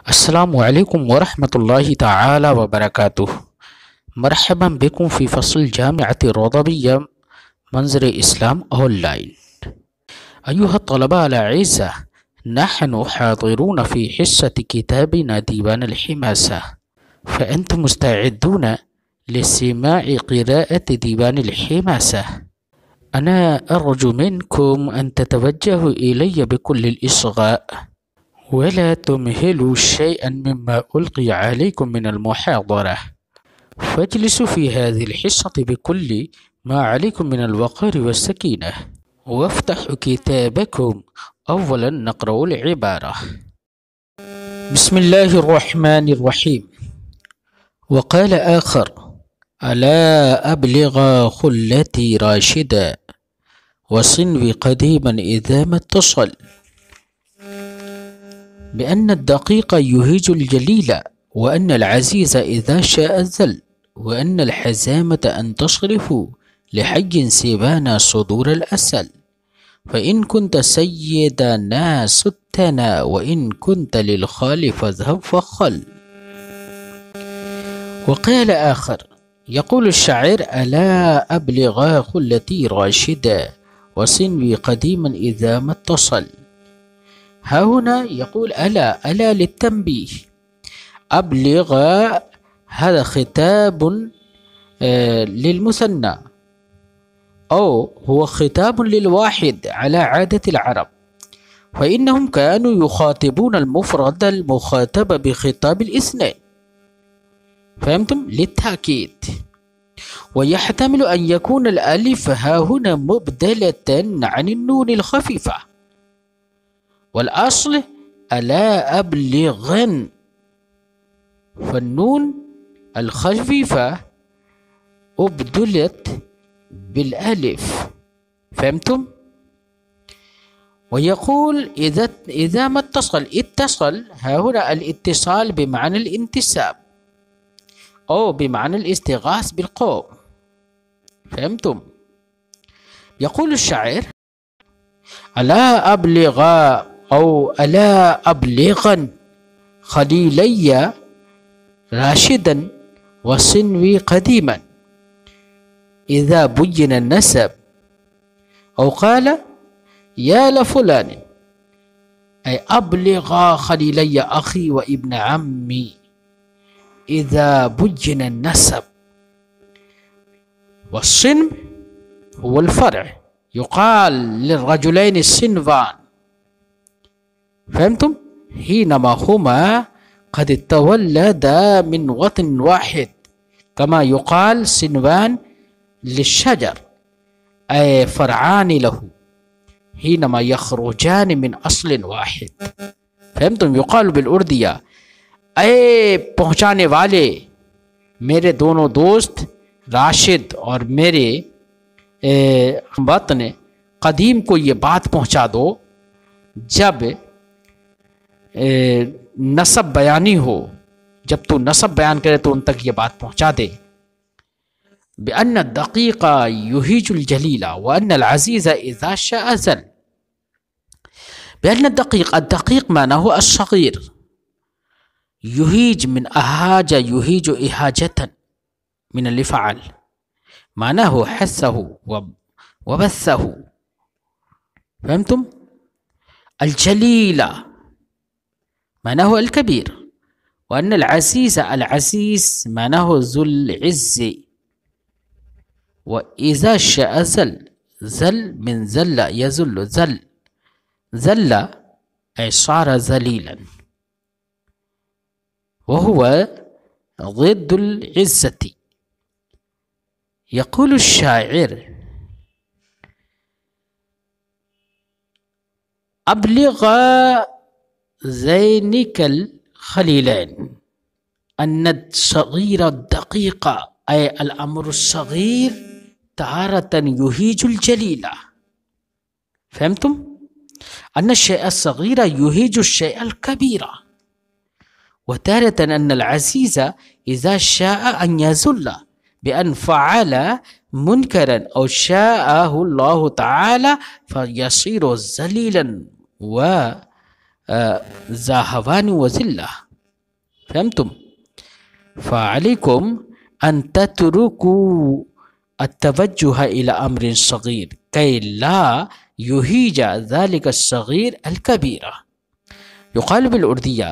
अस्सलामुअलैकुम वरहमतुल्लाहि ताला वबरकातुह। मरहबन बिकुम फ़ी फ़स्ल जामिअत रोदबिया मंज़र इस्लाम ऑनलाइन। अय्युहा तलबा अल-अज़्ज़ा, नहनु हाज़िरून फ़ी हिस्सति किताबिना दीवान अल-हिमासा, फ़अंतुम मुस्तअद्दून लिस्तिमाअ क़िराअत दीवान अल-हिमासा। अना अर्जु मिनकुम अन ततवज्जहू इलय्या बिकुल्लिल इस्ग़ाअ वला तुमहिलू शयअन मिम्मा उल्क़िय अलैकुम मिनल मुहादरा, फ़ज्लिसू फ़ी हाज़िल हिस्सति बिकुल्लि मा अलैकुम मिनल वक़ारि वस्सकीना, वफ़्तहू किताबकुम अव्वलन नक़रउल इबारा। बिस्मिल्लाहिर रहमानिर रहीम। वक़ाल आख़र अला अब्लिग़ा ख़ुल्लती राशिदा वसिन्वी क़दीमन इज़ा मत्तसल, बिअन्न अद्दक़ीक़ युहीजुल जलीला वअन्न अल-अज़ीज़ इज़ा शाअ ज़ल वअन्न अल-हज़ामत अन तशरिफ़ू लिहय्यिन सिवाना सुदूर अल-असल, फ़इन कुन्त सय्यदना सुत्तना वइन कुन्त लिल-ख़ालि फ़ज़हब फ़ख़्ल। वक़ाल आख़र यक़ूलु अश-शाइर अला अब्लिग़ा ख़ुल्लती राशिदा वसिन्वी क़दीमन इज़ा मत्तसल। ها هنا يقول ألا للتنبيه. أبلغ هذا خطاب للمثنى، أو هو خطاب للواحد على عادة العرب، فإنهم كانوا يخاطبون المفرد المخاطب بخطاب الاثنين. فهمتم؟ للتأكيد. ويحتمل أن يكون الألف ها هنا مبدلة عن النون الخفيفة، والأصل ألا أبلغن، فالنون الخفيفة أبدلت بالألف. فهمتم؟ ويقول إذا ما اتصل ها هنا الاتصال بمعنى الانتساب أو بمعنى الاستغاث بالقوم. فهمتم؟ يقول الشاعر ألا أبلغا أو ألا أبلغن خليلي راشدا وصنوي قديما إذا بين النسب، أو قال يا لفلان أي أبلغا خليلي أخي وابن عمي إذا بين النسب. والصنم هو الفرع، يقال للرجلين الصنفان. فهمتم؟ حينما هما قد تولدا من وطن واحد، كما يقال صنفان للشجر أي فرعان له حينما يخرجان من أصل واحد. فهمتم؟ يقال بالأردية أي पहुँचाने वाले मेरे दोनों दोस्त राशिद और मेरे वतन कदीम को ये बात पहुँचा दो, जब नसब बयानी हो, जब तू नसब बयान करे तो उन तक ये बात पहुँचा दे। बिअन्न अद्दक़ीक़ युहीजुल जलीला वअन्न अल-अज़ीज़ इज़ा शाअ ज़ल। बिअन्न अद्दक़ीक़ माना हो अस्सग़ीर, युहीज मिन अहाज युहीजु इहाजतन मिन अल-इफ़आल, माना हो हस्सहु वबस्सहु। फहमतुम? अल-जलीला माना हो अल-कबीर, वअन्न अल-अज़ीज़ माना हो ज़ुल इज़्ज़, व इज़ा शाअ ज़ल मिन ज़ल्ल यज़ुल्लु ज़ल्ल ऐ सारा ज़लीलन, वहुव ज़िद्दुल इज़्ज़ति। यक़ूल अश-शाइर अब्लिग़ा ज़ैनिकल ख़लीलैन अन्न अस-सग़ीर अद-दक़ीक़ ऐ अल-अम्रु अस-सग़ीर तारतन युहीजुल जलीला। फहमतुम? अन्न अश-शैअ अस-सग़ीर युहीजु अश-शैअ अल-कबीरा, व तारतन अन्न अल-अज़ीज़ इज़ा शाअ अन यज़ुल्ल बिअन फ़अल मुनकरन औ शाअहु अल्लाहु तआला फ़यसीरु ज़लीलन व ज़ा हवान व ज़िल्ला। फहमतुम? फ़अलैकुम अन तत्रुकू अत्तवज्जुह इला अम्रिन सगीर कै ला युहीजा ज़ालिका सगीर अल कबीरा। युक़ाल बिल उर्दिया,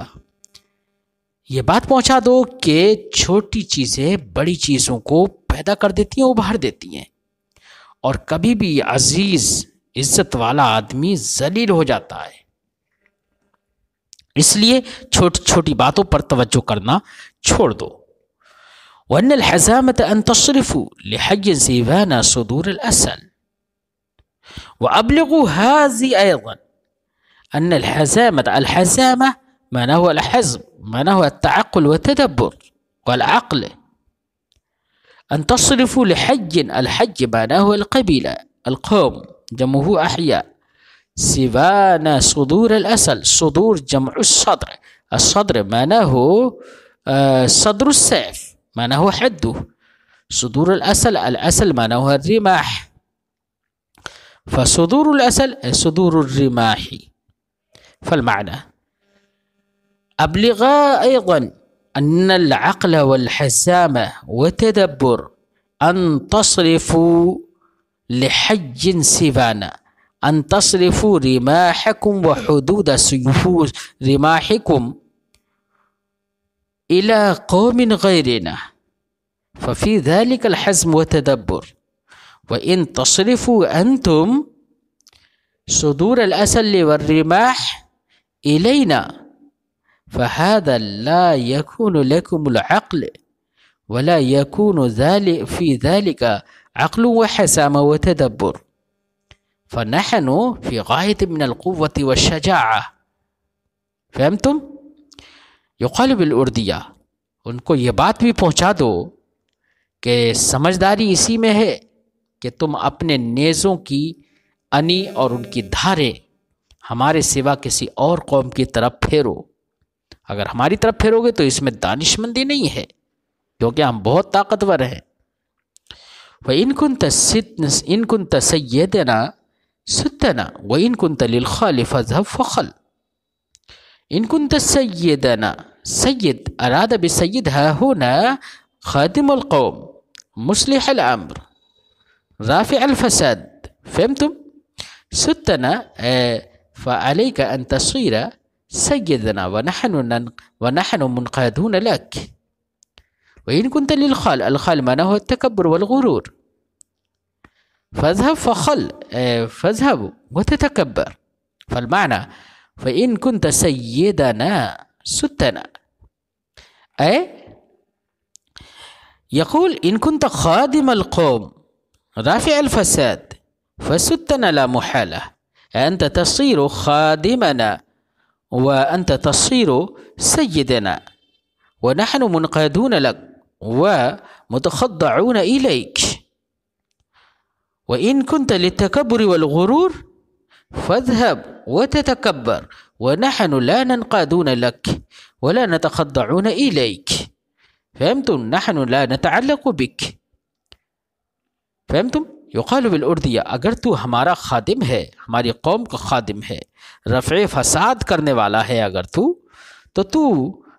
ये बात पहुंचा दो कि छोटी चीज़ें बड़ी चीज़ों को पैदा कर देती हैं, उभार देती हैं, और कभी भी अजीज इज्जत वाला आदमी जलील हो जाता है। इसलिए छोटी छोटी बातों पर तवज्जो करना छोड़ दो। वन्नल हज़ामत अन तस्रिफू लिहय्यिन ज़ीवाना सुदूर अल-असल व अबलिगू हाज़ी अयज़न अन्नल हज़ामत अल-हज़ामा माना हुआ अल-हज़्म माना हुआ अत-तअक्कुल व तदब्बुर वल-अक़्ल। अन तस्रिफू लिहय्यिन अल-हय्य माना हुआ अल-क़बीला अल-क़ौम जमुहु अहया सिवाना सुदूर अल-असल सुदूर जमउ सद्र अस्सद्र माना हो सद्र सैफ माना हो हद्दु सुदूर अल-असल अल-असल माना हो रिमाह फसुदूर अल-असल सुदूर रिमाही फलमाना अबलिगा अयज़न अन्न अल-अक़्ल वल-हज़ामा व तदब्बुर अन तस्रिफू लिहय्यिन सिवाना अन तस्रिफू रिमाहकुम व हुदूद सुयूफूर रिमाहिकुम इला कौमिन गैरिना फ़फ़ी ज़ालिकल हज़्म व तदब्बुर व इन तस्रिफू अंतुम सुदूर अल-असल व रिमाह इलैना फ़हाज़ा ला यकूनु लकुमुल अक़्ल व ला यकूनु फ़ी ज़ालिका अक़्ल व हज़ामा व तदब्बुर फ़नहनु फ़ी गायत मिनल क़ुव्वति व शजाअ। फ़हमतुम? युक़ाल बिल उर्दिया, उनको ये बात भी पहुँचा दो कि समझदारी इसी में है कि तुम अपने नेज़ों की अनी और उनकी धारें हमारे सिवा किसी और कौम की तरफ फेरो। अगर हमारी तरफ फेरोगे तो इसमें दानिशमंदी नहीं है, क्योंकि हम बहुत ताकतवर हैं। व इन कुंत सय्यदना सुतना व इन कुंत लिल खालि फज़हब फ़खल। इन कुंत सय्यदना, सय्यद अराद बिसय्यद हा हुना खादिमुल कौम मुस्लिह अल अम्र राफ़ि अल फ़साद। फ़हमतुम? सुतना फ़अलैका अन तसीरा सय्यदना व नहनु मुनक़ादून लक। व इन कुंत लिल खाल, अल खाल माना हुआ तकब्बुर वल गुरूर फज़हब फ़खल फज़हब व ततकब्बर फलमाना फ़इन कुंत सय्यदना सुतना यक़ूल इन कुंत ख़ादिमल क़ौम राफ़िअ अल फ़साद फ़सुतना ला मुहाला अंत तसीरु ख़ादिमना व अंत तसीरु सय्यदना व नहनु मुनक़ादून लक व मुतख़द्दऊन इलैक। व इन कुंत लित्तकब्बुरि वल गुरूर फ़ज़हब व ततकब्बर व नहनु ला ननक़ादून लक व ला नतख़द्दऊन इलैक। फ़हमतुम? नहनु ला नतअल्लक़ु बिक। फ़हमतुम? युक़ाल बिल उर्दिया, अगर तू हमारा खादिम है, हमारी कौम का खादिम है, रफ़े फ़साद करने वाला है अगर तो तू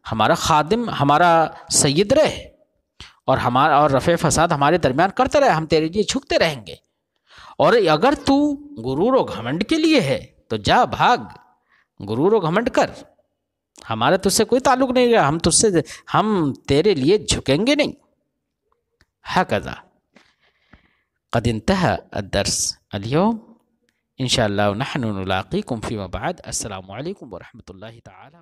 हमारा खादिम, हमारा सैयद रहे और रफ़े फ़साद हमारे दरमियान करते रहे, हम तेरे लिए झुकते रहेंगे। और अगर तू गुरूर और घमंड के लिए है तो जा भाग, गुरूर और घमंड कर, हमारा तुझसे कोई ताल्लुक़ नहीं है, हम तेरे लिए झुकेंगे नहीं। हकज़ा क़द इंतहा अद-दर्स अल-यौम इंशाअल्लाह नहनु नुलाक़ीकुम फ़ीमा बाद। अस्सलामु अलैकुम व रहमतुल्लाहि तआला।